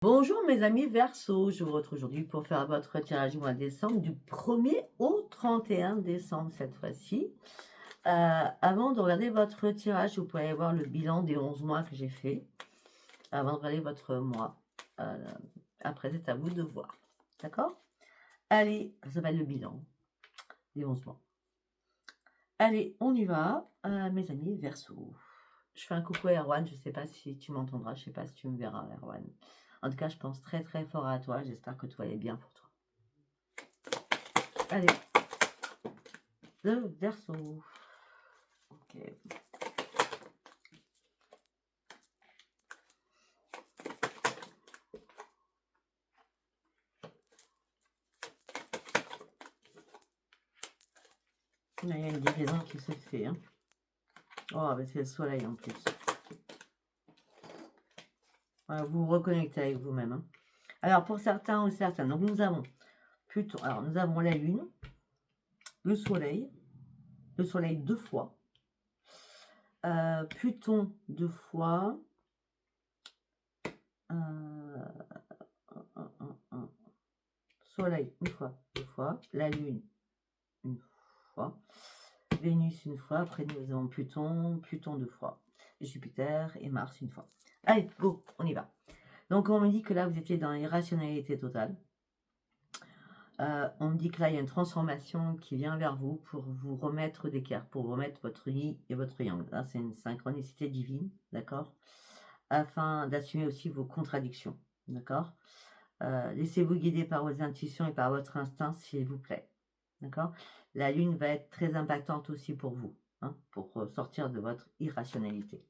Bonjour mes amis Verseau, je vous retrouve aujourd'hui pour faire votre tirage du mois de décembre du 1er au 31 décembre cette fois-ci. Avant de regarder votre tirage, vous pouvez voir le bilan des 11 mois que j'ai fait avant de regarder votre mois. Après, c'est à vous de voir. D'accord? Allez, ça s'appelle le bilan des 11 mois. Allez, on y va, mes amis Verseau. Je fais un coucou à Erwan, je ne sais pas si tu m'entendras, je ne sais pas si tu me verras, Erwan. En tout cas, je pense très très fort à toi, j'espère que tout va aller bien pour toi. Allez, le Verseau. Ok. Il y a une guérison qui se fait. Hein. Oh, bah c'est le soleil en plus. Voilà, vous vous reconnectez avec vous-même. Hein. Alors, pour certains ou certaines, donc nous avons Pluton. Alors, nous avons la Lune, le Soleil deux fois, Pluton deux fois, Soleil une fois, deux fois, la Lune une fois, Vénus une fois, après nous avons Pluton deux fois, Jupiter et Mars une fois. Allez, go, on y va. Donc on me dit que là vous étiez dans l'irrationalité totale. On me dit que là il y a une transformation qui vient vers vous pour vous remettre d'équerre, pour vous remettre votre yin et votre yang. Là c'est une synchronicité divine, d'accord, afin d'assumer aussi vos contradictions, d'accord. Laissez-vous guider par vos intuitions et par votre instinct, s'il vous plaît. D'accord. La lune va être très impactante aussi pour vous, hein, pour sortir de votre irrationalité.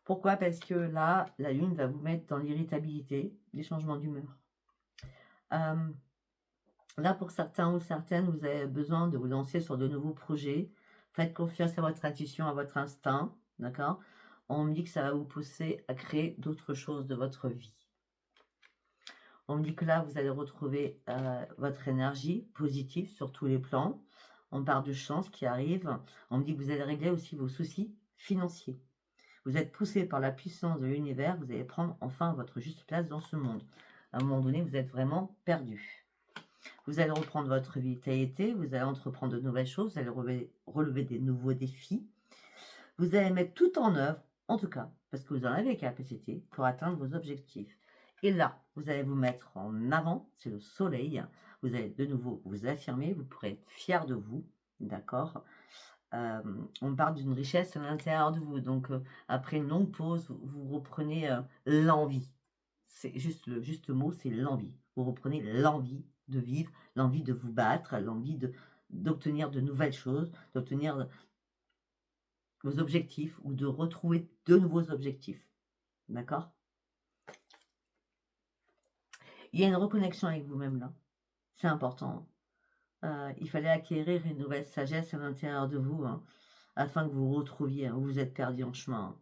Pourquoi? Parce que là, la lune va vous mettre dans l'irritabilité, des changements d'humeur. Là, pour certains ou certaines, vous avez besoin de vous lancer sur de nouveaux projets. Faites confiance à votre intuition, à votre instinct, d'accord. On me dit que ça va vous pousser à créer d'autres choses de votre vie. On me dit que là, vous allez retrouver votre énergie positive sur tous les plans. On parle de chance qui arrive. On me dit que vous allez régler aussi vos soucis financiers. Vous êtes poussé par la puissance de l'univers. Vous allez prendre enfin votre juste place dans ce monde. À un moment donné, vous êtes vraiment perdu. Vous allez reprendre votre vitalité. Vous allez entreprendre de nouvelles choses. Vous allez relever des nouveaux défis. Vous allez mettre tout en œuvre, en tout cas, parce que vous en avez la capacité pour atteindre vos objectifs. Et là, vous allez vous mettre en avant, c'est le soleil. Vous allez de nouveau vous affirmer, vous pourrez être fier de vous, d'accord. On parle d'une richesse à l'intérieur de vous. Donc, après une longue pause, vous reprenez l'envie. C'est juste le juste mot, c'est l'envie. Vous reprenez l'envie de vivre, l'envie de vous battre, l'envie d'obtenir de nouvelles choses, d'obtenir vos objectifs ou de retrouver de nouveaux objectifs. D'accord? Il y a une reconnexion avec vous-même là. C'est important. Il fallait acquérir une nouvelle sagesse à l'intérieur de vous, hein, afin que vous vous retrouviez, hein, vous êtes perdu en chemin. Hein.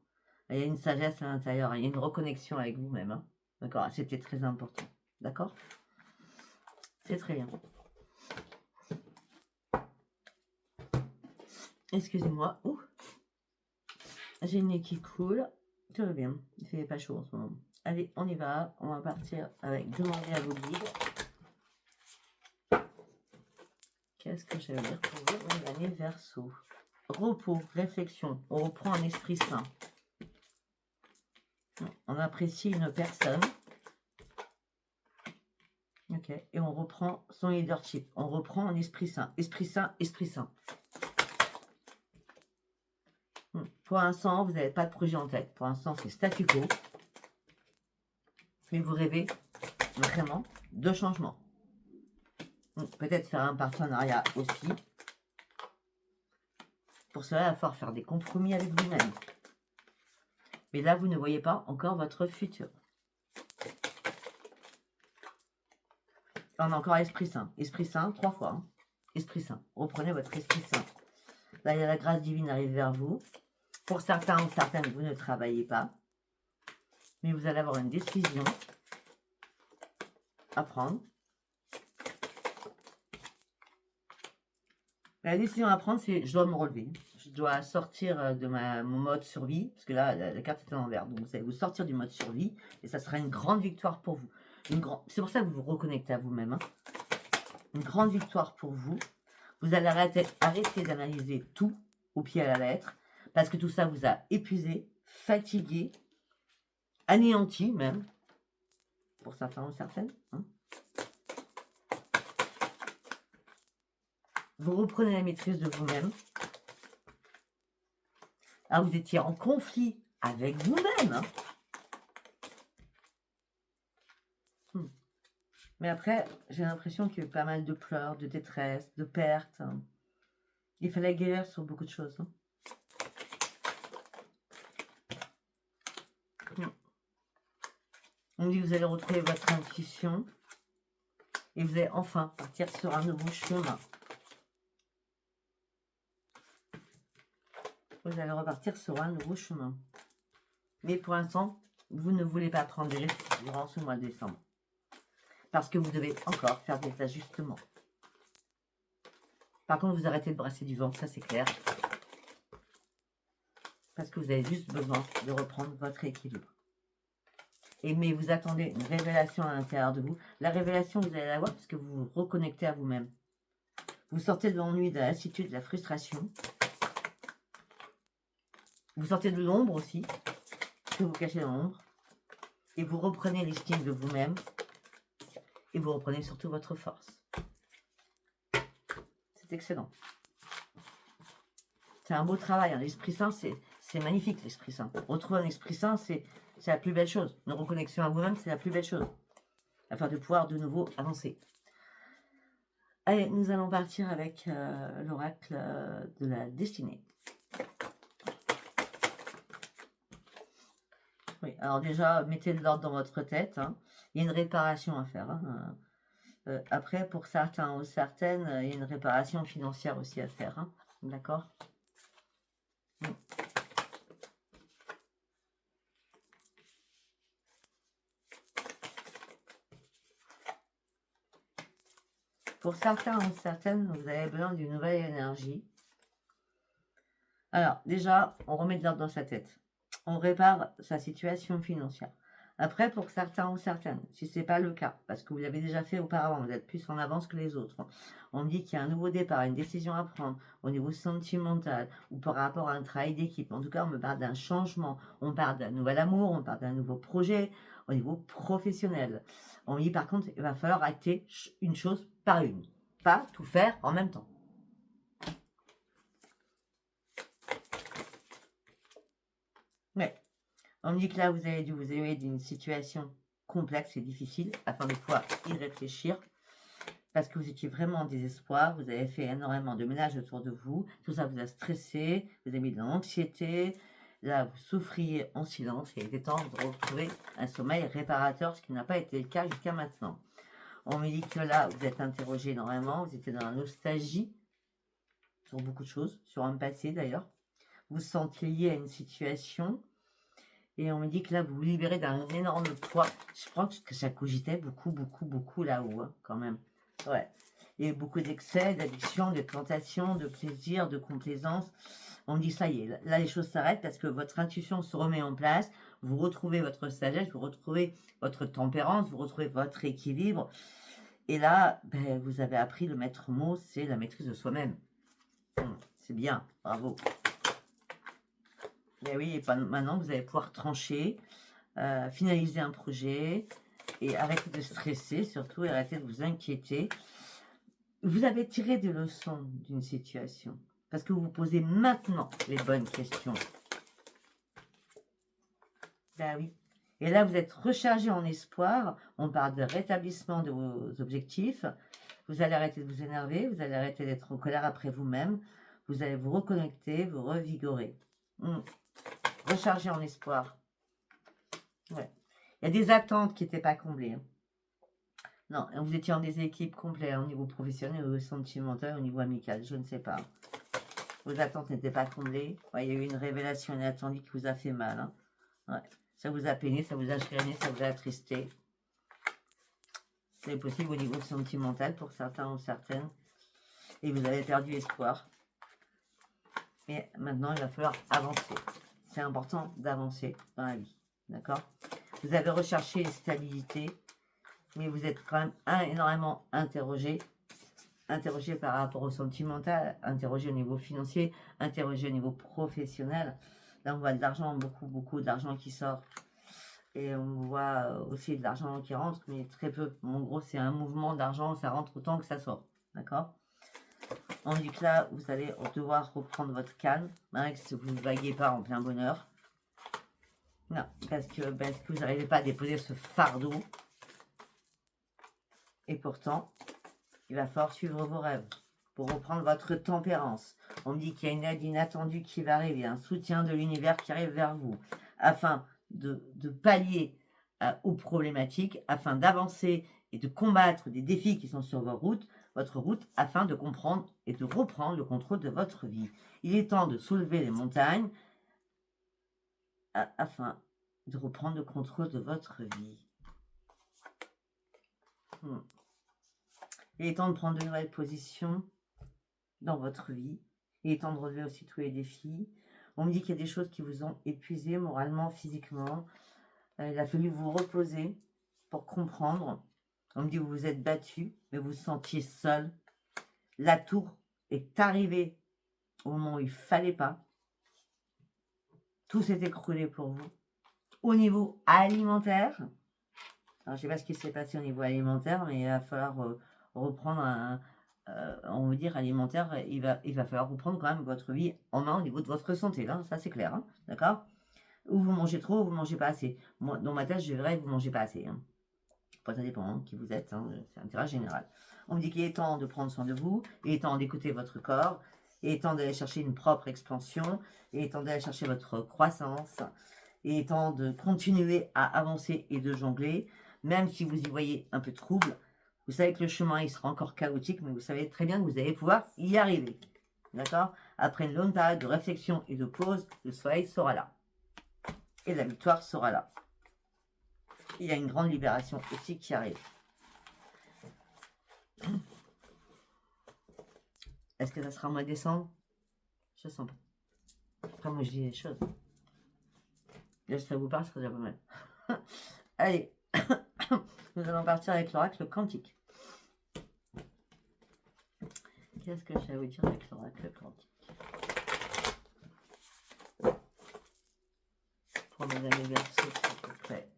Il y a une sagesse à l'intérieur, il y a une reconnexion avec vous-même. Hein. D'accord? C'était très important. D'accord? C'est très bien. Excusez-moi. J'ai une nez qui coule. Tout va bien. Il fait pas chaud en ce moment. Allez, on y va. On va partir avec demander à vos guides. Qu'est-ce que j'allais dire pour vous? L'année Verseau. Repos, réflexion. On reprend un esprit sain. On apprécie une personne. Ok. Et on reprend son leadership. On reprend un esprit sain. Esprit sain, esprit sain. Pour l'instant, vous n'avez pas de projet en tête. Pour l'instant, c'est statu quo. Mais vous rêvez vraiment de changement. Peut-être faire un partenariat aussi. Pour cela, il va falloir faire des compromis avec vous-même. Mais là, vous ne voyez pas encore votre futur. On a encore Esprit Saint. Esprit Saint, 3 fois. Hein. Esprit Saint. Reprenez votre Esprit Saint. Là, il y a la grâce divine arrive vers vous. Pour certains ou certaines, vous ne travaillez pas. Mais vous allez avoir une décision à prendre. La décision à prendre, c'est je dois me relever. Je je dois sortir de mon mode survie, parce que là, la carte est à l'envers. Donc, vous allez vous sortir du mode survie, et ça sera une grande victoire pour vous. C'est pour ça que vous vous reconnectez à vous-même. Hein. Une grande victoire pour vous. Vous allez arrêter d'analyser tout au pied à la lettre, parce que tout ça vous a épuisé, fatigué, anéanti même, pour certains ou certaines. Hein. Vous reprenez la maîtrise de vous-même. Ah, vous étiez en conflit avec vous-même. Hein. Mais après, j'ai l'impression qu'il y a eu pas mal de pleurs, de détresse, de pertes. Hein. Il fallait guérir sur beaucoup de choses. Hein. On dit que vous allez retrouver votre intuition et vous allez enfin partir sur un nouveau chemin. Vous allez repartir sur un nouveau chemin. Mais pour l'instant, vous ne voulez pas prendre des risques durant ce mois de décembre. Parce que vous devez encore faire des ajustements. Par contre, vous arrêtez de brasser du vent, ça c'est clair. Parce que vous avez juste besoin de reprendre votre équilibre. Mais vous attendez une révélation à l'intérieur de vous. La révélation, vous allez la voir parce que vous vous reconnectez à vous-même. Vous sortez de l'ennui, de la lassitude, de la frustration. Vous sortez de l'ombre aussi, que vous cachez dans l'ombre. Et vous reprenez l'estime de vous-même. Et vous reprenez surtout votre force. C'est excellent. C'est un beau travail. Hein. L'Esprit Saint, c'est magnifique, l'Esprit Saint. Retrouver un Esprit Saint, c'est la plus belle chose. Une reconnexion à vous-même, c'est la plus belle chose. Afin de pouvoir de nouveau avancer. Allez, nous allons partir avec l'oracle de la destinée. Oui, alors déjà, mettez de l'ordre dans votre tête. Hein. Il y a une réparation à faire. Hein. Après, pour certains ou certaines, il y a une réparation financière aussi à faire. Hein. D'accord ? Pour certains ou certaines, vous avez besoin d'une nouvelle énergie. Alors, déjà, on remet de l'ordre dans sa tête. On répare sa situation financière. Après, pour certains ou certaines, si ce n'est pas le cas, parce que vous l'avez déjà fait auparavant, vous êtes plus en avance que les autres, on me dit qu'il y a un nouveau départ, une décision à prendre au niveau sentimental ou par rapport à un travail d'équipe. En tout cas, on me parle d'un changement, on parle d'un nouvel amour, on parle d'un nouveau projet au niveau professionnel. On me dit par contre, il va falloir acter une chose par une, pas tout faire en même temps. Ouais. On me dit que là, vous avez dû vous éloigner d'une situation complexe et difficile afin de pouvoir y réfléchir parce que vous étiez vraiment en désespoir, vous avez fait énormément de ménage autour de vous, tout ça vous a stressé, vous avez mis de l'anxiété, là vous souffriez en silence et il était temps de retrouver un sommeil réparateur, ce qui n'a pas été le cas jusqu'à maintenant. On me dit que là, vous êtes interrogé énormément, vous étiez dans la nostalgie sur beaucoup de choses, sur un passé d'ailleurs, vous vous sentiez lié à une situation. Et on me dit que là, vous vous libérez d'un énorme poids. Je pense que ça cogitait beaucoup là-haut, hein, quand même. Ouais. Il y a eu beaucoup d'excès, d'addiction, de tentation, de plaisir, de complaisance. On me dit, ça y est, là, les choses s'arrêtent parce que votre intuition se remet en place. Vous retrouvez votre sagesse, vous retrouvez votre tempérance, vous retrouvez votre équilibre. Et là, ben, vous avez appris le maître mot, c'est la maîtrise de soi-même. C'est bien, bravo. Et oui, et maintenant vous allez pouvoir trancher, finaliser un projet et arrêter de stresser surtout et arrêter de vous inquiéter. Vous avez tiré des leçons d'une situation parce que vous vous posez maintenant les bonnes questions. Ben oui. Et là, vous êtes rechargé en espoir. On parle de rétablissement de vos objectifs. Vous allez arrêter de vous énerver. Vous allez arrêter d'être en colère après vous-même. Vous allez vous reconnecter, vous revigorer. Rechargé en espoir. Ouais. Il y a des attentes qui n'étaient pas comblées. Hein. Non, vous étiez en déséquilibre complet au niveau professionnel, au niveau sentimental, au niveau amical, je ne sais pas. Vos attentes n'étaient pas comblées. Ouais, il y a eu une révélation inattendue qui vous a fait mal. Hein. Ouais. Ça vous a peiné, ça vous a chagriné, ça vous a attristé. C'est possible au niveau sentimental pour certains ou certaines. Et vous avez perdu espoir. Et maintenant, il va falloir avancer. C'est important d'avancer dans la vie. D'accord? Vous avez recherché une stabilité, mais vous êtes quand même énormément interrogé. Interrogé par rapport au sentimental, interrogé au niveau financier, interrogé au niveau professionnel. Là, on voit de l'argent, beaucoup d'argent qui sort. Et on voit aussi de l'argent qui rentre, mais très peu. En gros, c'est un mouvement d'argent, ça rentre autant que ça sort. D'accord? On dit que là, vous allez devoir reprendre votre calme, hein, que vous ne vaguez pas en plein bonheur. Non, parce que vous n'arrivez pas à déposer ce fardeau. Et pourtant, il va falloir suivre vos rêves pour reprendre votre tempérance. On me dit qu'il y a une aide inattendue qui va arriver, un soutien de l'univers qui arrive vers vous, afin de pallier aux problématiques, afin d'avancer et de combattre des défis qui sont sur votre route, afin de comprendre et de reprendre le contrôle de votre vie. Il est temps de soulever les montagnes, afin de reprendre le contrôle de votre vie. Il est temps de prendre de nouvelles positions dans votre vie. Il est temps de relever aussi tous les défis. On me dit qu'il y a des choses qui vous ont épuisé moralement, physiquement. Il a fallu vous reposer pour comprendre. On me dit que vous vous êtes battu, mais vous vous sentiez seul. La tour est arrivée au moment où il ne fallait pas. Tout s'est écroulé pour vous. Au niveau alimentaire, alors, je ne sais pas ce qui s'est passé au niveau alimentaire, mais il va falloir reprendre on veut dire alimentaire, il va falloir reprendre quand même votre vie en main au niveau de votre santé, là, ça c'est clair, hein, d'accord? Ou vous mangez trop, ou vous mangez pas assez. Moi, dans ma tête, je verrais que vous mangez pas assez. Hein. Après, ça dépend qui vous êtes, hein, c'est un intérêt général. On me dit qu'il est temps de prendre soin de vous, il est temps d'écouter votre corps, il est temps d'aller chercher une propre expansion, il est temps d'aller chercher votre croissance, il est temps de continuer à avancer et de jongler, même si vous y voyez un peu de trouble. Vous savez que le chemin, il sera encore chaotique, mais vous savez très bien que vous allez pouvoir y arriver. D'accord? Après une longue période de réflexion et de pause, le soleil sera là. Et la victoire sera là. Il y a une grande libération aussi qui arrive. Est-ce que ça sera au mois de décembre? Je sens pas. Après, moi, je dis les choses. Là, ça vous parle, ce serait déjà pas mal. Allez, nous allons partir avec l'oracle quantique. Qu'est-ce que je vais vous dire avec l'oracle quantique? Pour mes amis Verseaux, s'il vous plaît.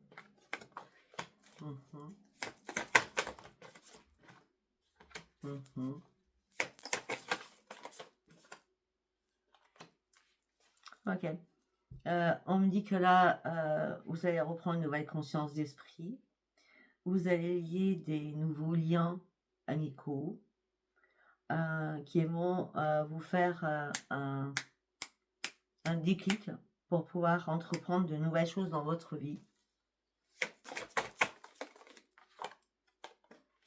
Ok. On me dit que là, vous allez reprendre une nouvelle conscience d'esprit. Vous allez lier des nouveaux liens amicaux qui vont vous faire un déclic pour pouvoir entreprendre de nouvelles choses dans votre vie.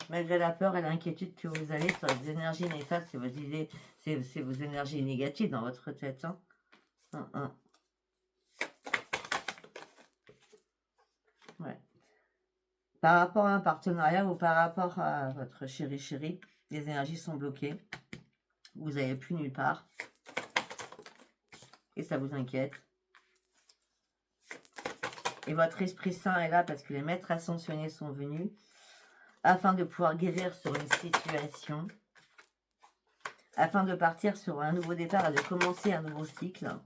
Malgré la peur et l'inquiétude que vous avez sur les énergies néfastes, c'est vos idées, c'est vos énergies négatives dans votre tête. Hein. Ouais. Par rapport à un partenariat ou par rapport à votre chéri, les énergies sont bloquées. Vous n'avez plus nulle part. Et ça vous inquiète. Et votre Esprit Saint est là parce que les maîtres ascensionnés sont venus afin de pouvoir guérir sur une situation, afin de partir sur un nouveau départ et de commencer un nouveau cycle.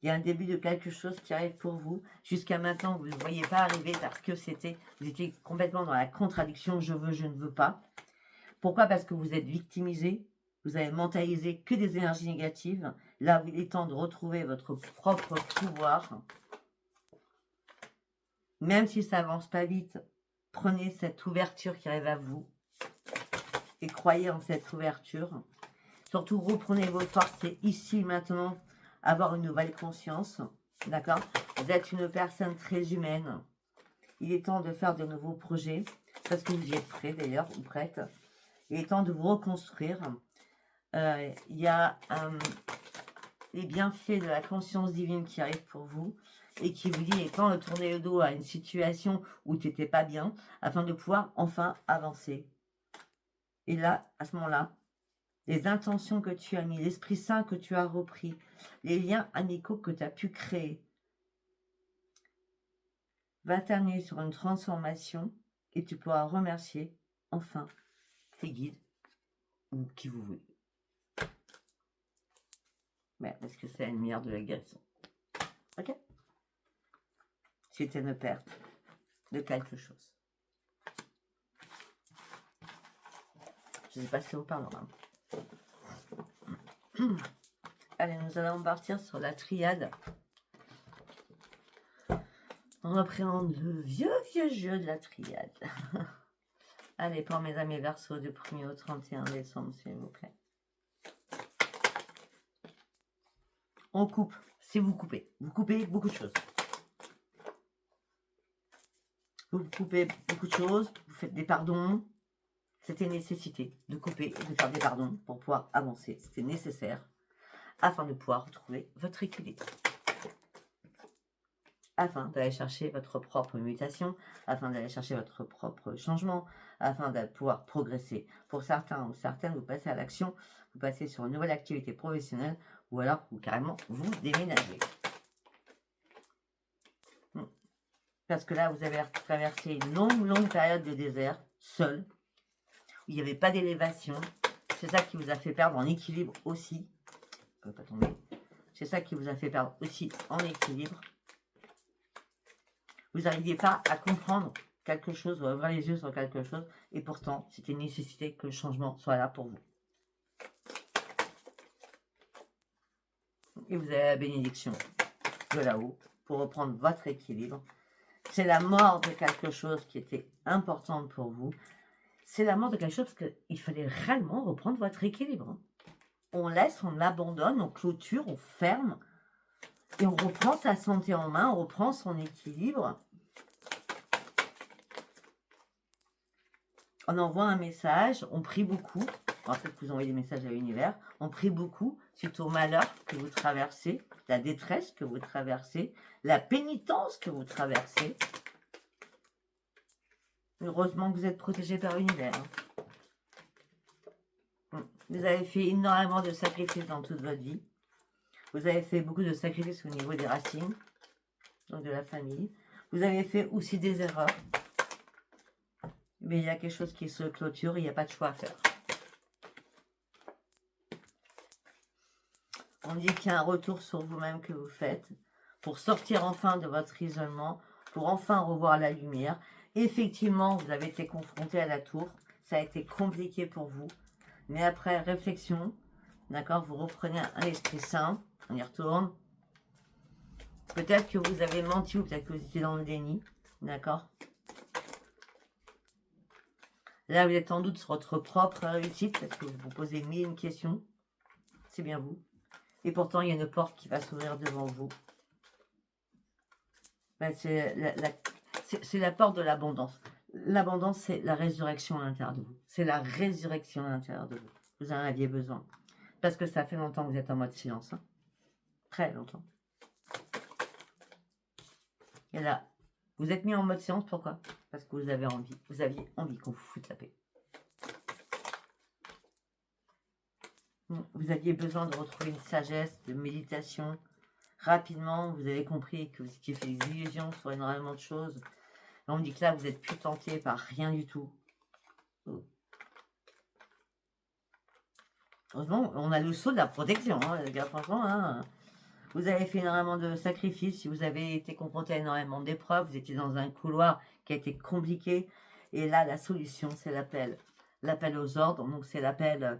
Il y a un début de quelque chose qui arrive pour vous. Jusqu'à maintenant, vous ne le voyez pas arriver parce que vous étiez complètement dans la contradiction, je veux, je ne veux pas. Pourquoi? Parce que vous êtes victimisé, vous avez mentalisé que des énergies négatives. Là, il est temps de retrouver votre propre pouvoir. Même si ça avance pas vite, prenez cette ouverture qui arrive à vous et croyez en cette ouverture. Surtout, reprenez vos forces, c'est ici, maintenant, avoir une nouvelle conscience, d'accord? Vous êtes une personne très humaine. Il est temps de faire de nouveaux projets, parce que vous y êtes prêts d'ailleurs, ou prêtes. Il est temps de vous reconstruire. Il y a les bienfaits de la conscience divine qui arrivent pour vous et qui vous dit il est temps de tourner le dos à une situation où tu n'étais pas bien, afin de pouvoir enfin avancer. Et là, à ce moment-là, les intentions que tu as mis, l'Esprit Saint que tu as repris, les liens amicaux que tu as pu créer, va terminer sur une transformation et tu pourras remercier enfin tes guides ou qui vous voulez. Mais parce que c'est la lumière de la guérison. Ok? C'était une perte de quelque chose. Je ne sais pas si ça vous parlera. Allez, nous allons partir sur la triade. On reprend le vieux jeu de la triade. Allez, pour mes amis Verseaux, du 1er au 31 décembre, s'il vous plaît. On coupe. Si vous coupez beaucoup de choses. Vous coupez beaucoup de choses, vous faites des pardons. C'était une nécessité de couper et de faire des pardons pour pouvoir avancer. C'était nécessaire afin de pouvoir retrouver votre équilibre. Afin d'aller chercher votre propre mutation, afin d'aller chercher votre propre changement, afin de pouvoir progresser. Pour certains ou certaines, vous passez à l'action, vous passez sur une nouvelle activité professionnelle, ou alors vous carrément vous déménagez. Parce que là, vous avez traversé une longue période de désert, seul, où il n'y avait pas d'élévation. C'est ça qui vous a fait perdre en équilibre aussi. Pas tomber. C'est ça qui vous a fait perdre aussi en équilibre. Vous n'arriviez pas à comprendre quelque chose, ou à ouvrir les yeux sur quelque chose, et pourtant, c'était une nécessité que le changement soit là pour vous. Et vous avez la bénédiction de là-haut pour reprendre votre équilibre. C'est la mort de quelque chose qui était importante pour vous. C'est la mort de quelque chose parce qu'il fallait réellement reprendre votre équilibre. On laisse, on abandonne, on clôture, on ferme, et on reprend sa santé en main, on reprend son équilibre. On envoie un message, on prie beaucoup. En fait, vous envoyez des messages à l'univers. On prie beaucoup suite au malheur que vous traversez, la détresse que vous traversez, la pénitence que vous traversez. Heureusement que vous êtes protégé par l'univers. Vous avez fait énormément de sacrifices dans toute votre vie. Vous avez fait beaucoup de sacrifices au niveau des racines, donc de la famille. Vous avez fait aussi des erreurs. Mais il y a quelque chose qui se clôture, il n'y a pas de choix à faire. On dit qu'il y a un retour sur vous-même que vous faites pour sortir enfin de votre isolement, pour enfin revoir la lumière. Effectivement, vous avez été confronté à la tour. Ça a été compliqué pour vous. Mais après réflexion, d'accord, vous reprenez un esprit sain. On y retourne. Peut-être que vous avez menti ou peut-être que vous étiez dans le déni. D'accord. Là, vous êtes en doute sur votre propre réussite parce que vous vous posez mille et une questions. C'est bien vous. Et pourtant, il y a une porte qui va s'ouvrir devant vous. Ben, c'est la porte de l'abondance. L'abondance, c'est la résurrection à l'intérieur de vous. C'est la résurrection à l'intérieur de vous. Vous en aviez besoin. Parce que ça fait longtemps que vous êtes en mode silence. Hein. Très longtemps. Et là, vous êtes mis en mode silence, pourquoi? Parce que vous avez envie. Vous aviez envie qu'on vous foute la paix. Vous aviez besoin de retrouver une sagesse, de méditation. Rapidement, vous avez compris que vous étiez fait des illusions sur énormément de choses. Et on dit que là, vous n'êtes plus tenté par rien du tout. Heureusement, on a le sceau de la protection, hein, les gars, franchement. Hein. Vous avez fait énormément de sacrifices. Si vous avez été confronté à énormément d'épreuves, vous étiez dans un couloir qui a été compliqué. Et là, la solution, c'est l'appel. L'appel aux ordres. Donc, c'est l'appel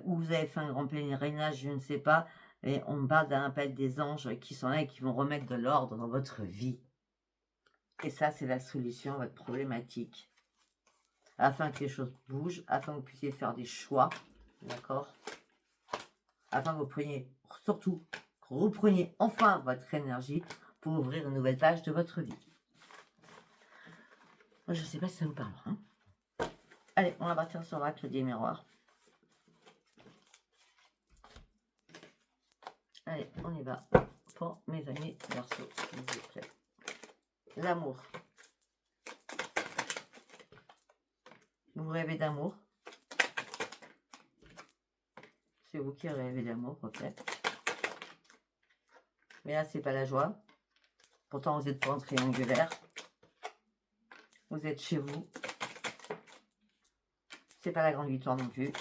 où vous avez fait un grand pèlerinage, je ne sais pas. Et on parle d'un appel des anges qui sont là et qui vont remettre de l'ordre dans votre vie. Et ça, c'est la solution à votre problématique. Afin que les choses bougent, afin que vous puissiez faire des choix. D'accord? Afin que vous preniez, surtout, que vous repreniez enfin votre énergie pour ouvrir une nouvelle page de votre vie. Je ne sais pas si ça vous parle. Hein. Allez, on va partir sur l'oracle des miroirs. Allez, on y va pour mes amis Verseaux, s'il vous plaît. L'amour. Vous rêvez d'amour. C'est vous qui rêvez d'amour, ok. Mais là, c'est pas la joie. Pourtant, vous êtes pas en triangulaire. Vous êtes chez vous. C'est pas la grande victoire non plus.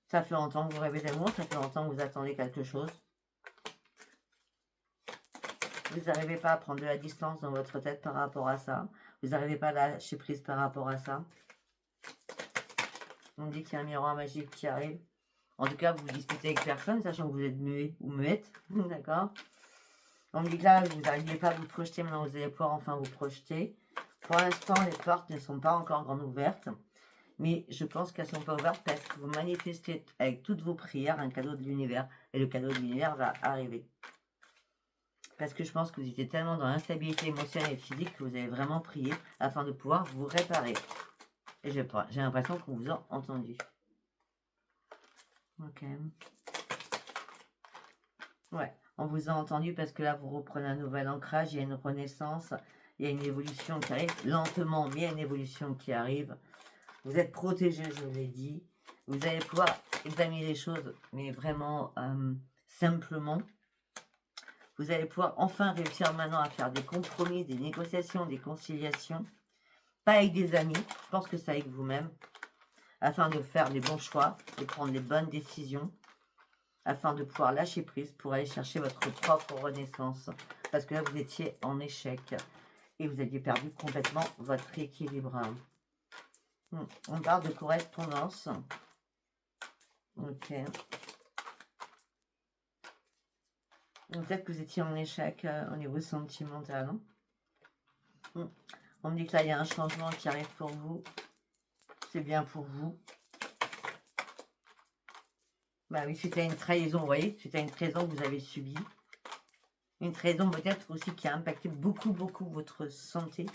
Ça fait longtemps que vous rêvez d'amour. Ça fait longtemps que vous attendez quelque chose. Vous n'arrivez pas à prendre de la distance dans votre tête par rapport à ça. Vous n'arrivez pas à lâcher prise par rapport à ça. On dit qu'il y a un miroir magique qui arrive. En tout cas, vous discutez avec personne, sachant que vous êtes muet ou muette. D'accord. On me dit que là, vous n'arrivez pas à vous projeter. Maintenant, vous allez pouvoir enfin vous projeter. Pour l'instant, les portes ne sont pas encore grandes ouvertes. Mais je pense qu'elles ne sont pas ouvertes parce que vous manifestez avec toutes vos prières un cadeau de l'univers. Et le cadeau de l'univers va arriver. Parce que je pense que vous étiez tellement dans l'instabilité émotionnelle et physique que vous avez vraiment prié afin de pouvoir vous réparer. Et j'ai l'impression qu'on vous a entendu. Ok. Ouais, on vous a entendu parce que là, vous reprenez un nouvel ancrage, il y a une renaissance, il y a une évolution qui arrive, lentement, mais il y a une évolution qui arrive. Vous êtes protégé, je l'ai dit. Vous allez pouvoir examiner les choses, mais vraiment simplement. Vous allez pouvoir enfin réussir maintenant à faire des compromis, des négociations, des conciliations. Pas avec des amis, je pense que c'est avec vous-même. Afin de faire les bons choix, de prendre les bonnes décisions. Afin de pouvoir lâcher prise pour aller chercher votre propre renaissance. Parce que là, vous étiez en échec. Et vous aviez perdu complètement votre équilibre. On parle de correspondance. Ok. Peut-être que vous étiez en échec au niveau sentimental. On me dit que là, il y a un changement qui arrive pour vous. C'est bien pour vous. Bah oui, suite à une trahison, vous voyez, suite à une trahison que vous avez subie. Une trahison peut-être aussi qui a impacté beaucoup votre santé.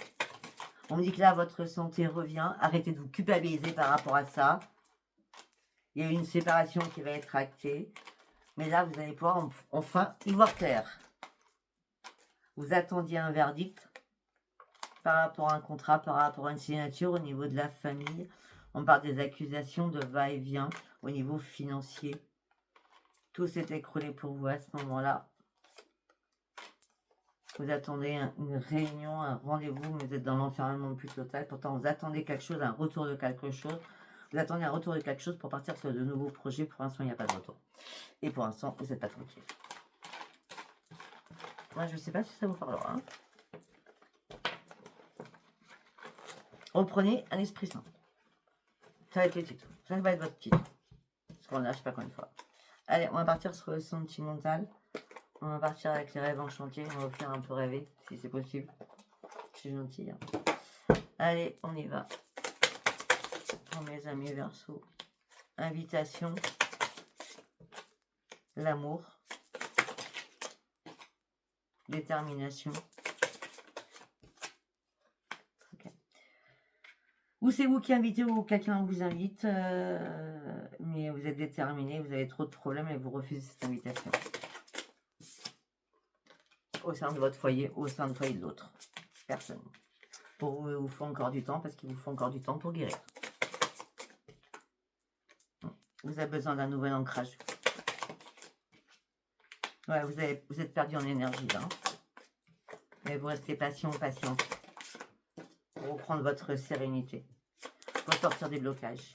On me dit que là, votre santé revient. Arrêtez de vous culpabiliser par rapport à ça. Il y a une séparation qui va être actée. Mais là, vous allez pouvoir enfin y voir clair. Vous attendiez un verdict par rapport à un contrat, par rapport à une signature au niveau de la famille. On parle des accusations de va-et-vient au niveau financier. Tout s'est écroulé pour vous à ce moment-là. Vous attendez une réunion, un rendez-vous, mais vous êtes dans l'enfermement le plus total. Pourtant, vous attendez quelque chose, un retour de quelque chose. Vous attendez un retour de quelque chose pour partir sur de nouveaux projets. Pour l'instant, il n'y a pas de retour. Et pour l'instant, vous n'êtes pas tranquille. Moi, je ne sais pas si ça vous parlera. Hein. Reprenez un esprit sain. Ça va être le titre. Ça va être votre titre. Parce qu'on lâche pas encore une fois. Allez, on va partir sur le sentimental. On va partir avec les rêves enchantés. On va vous faire un peu rêver, si c'est possible. Je suis gentille. Hein. Allez, on y va. Pour mes amis Verseau. Invitation. L'amour. Détermination. Okay. Ou c'est vous qui invitez ou quelqu'un vous invite. Mais vous êtes déterminé, vous avez trop de problèmes et vous refusez cette invitation. Au sein de votre foyer, au sein du foyer de l'autre. Personne. Pour vous, il vous faut encore du temps parce qu'il vous faut encore du temps pour guérir. Vous avez besoin d'un nouvel ancrage. Ouais, vous êtes perdu en énergie là. Mais vous restez patient, patiente. Pour reprendre votre sérénité. Pour sortir des blocages.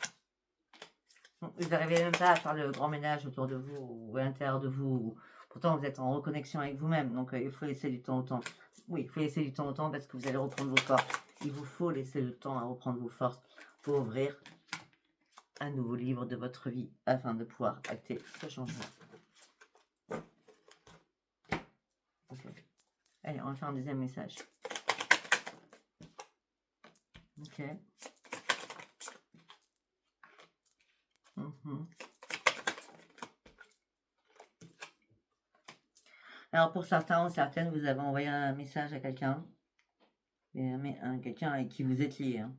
Vous n'arrivez même pas à faire le grand ménage autour de vous ou à l'intérieur de vous. Pourtant, vous êtes en reconnexion avec vous-même. Donc, il faut laisser du temps au temps. Oui, il faut laisser du temps au temps parce que vous allez reprendre vos forces. Il vous faut laisser le temps à reprendre vos forces pour ouvrir un nouveau livre de votre vie afin de pouvoir acter ce changement. Okay. Allez, on va faire un deuxième message. Ok. Alors pour certains ou certaines, vous avez envoyé un message à quelqu'un. Quelqu'un avec qui vous êtes lié. Hein.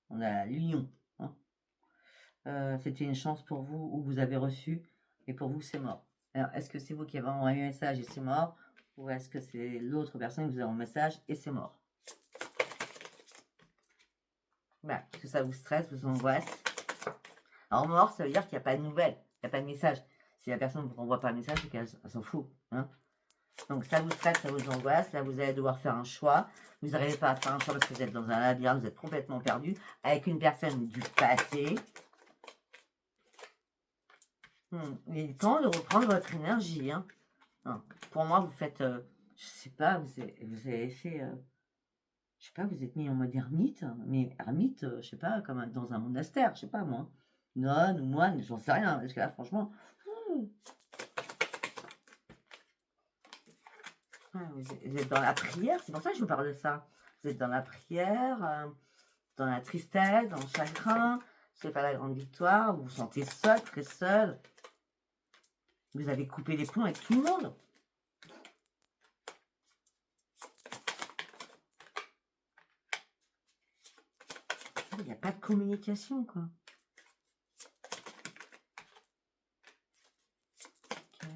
On a l'union. Hein. C'était une chance pour vous ou vous avez reçu et pour vous c'est mort. Alors est-ce que c'est vous qui avez envoyé un message et c'est mort ou est-ce que c'est l'autre personne qui vous a envoyé un message et c'est mort? Parce que ça vous stresse, vous angoisse. Alors, mort, ça veut dire qu'il n'y a pas de nouvelles, il n'y a pas de message. Si la personne ne vous renvoie pas un message, c'est qu'elle s'en fout. Hein. Donc, ça vous stresse, ça vous angoisse. Là, vous allez devoir faire un choix. Vous n'arrivez pas à faire un choix parce que vous êtes dans un labyrinthe, vous êtes complètement perdu avec une personne du passé. Il est temps de reprendre votre énergie. Hein. Non, pour moi, vous faites, je sais pas, vous avez fait, je sais pas, vous êtes mis en mode ermite, mais ermite, je sais pas, comme dans un monastère, je sais pas moi. Nonne ou moine, j'en sais rien, parce que là, franchement, vous êtes dans la prière, c'est pour ça que je vous parle de ça. Vous êtes dans la prière, dans la tristesse, dans le chagrin, c'est pas la grande victoire, vous vous sentez seul, très seul. Vous avez coupé les ponts avec tout le monde. Il n'y a pas de communication, quoi. Ok.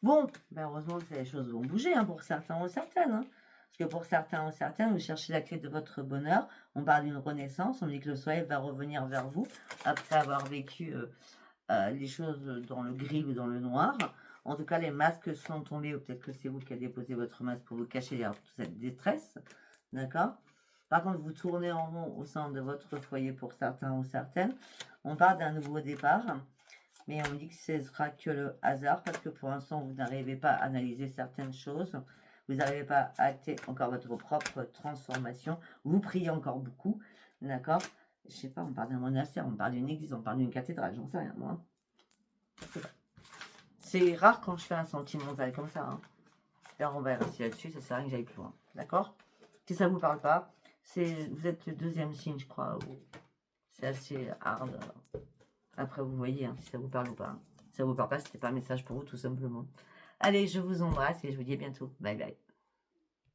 Bon, ben heureusement que les choses vont bouger hein, pour certains ou certaines. Hein. Parce que pour certains ou certaines, vous cherchez la clé de votre bonheur. On parle d'une renaissance. On dit que le soleil va revenir vers vous après avoir vécu les choses dans le gris ou dans le noir. En tout cas, les masques sont tombés, ou peut-être que c'est vous qui avez déposé votre masque pour vous cacher derrière toute cette détresse. D'accord? Par contre, vous tournez en rond au sein de votre foyer pour certains ou certaines. On parle d'un nouveau départ, mais on dit que ce sera que le hasard parce que pour l'instant, vous n'arrivez pas à analyser certaines choses. Vous n'arrivez pas à acter encore votre propre transformation. Vous priez encore beaucoup, d'accord? Je sais pas, on parle d'un monastère, on parle d'une église, on parle d'une cathédrale, j'en sais rien, moi. C'est rare quand je fais un sentimental comme ça. Hein. Là, on va rester là-dessus, ça sert à rien que j'aille plus loin, d'accord? Si ça vous parle pas, vous êtes le deuxième signe, je crois. C'est assez hard. Après, vous voyez hein, si ça vous parle ou pas. Si ça vous parle pas, c'était pas un message pour vous, tout simplement. Allez, je vous embrasse et je vous dis à bientôt. Bye bye.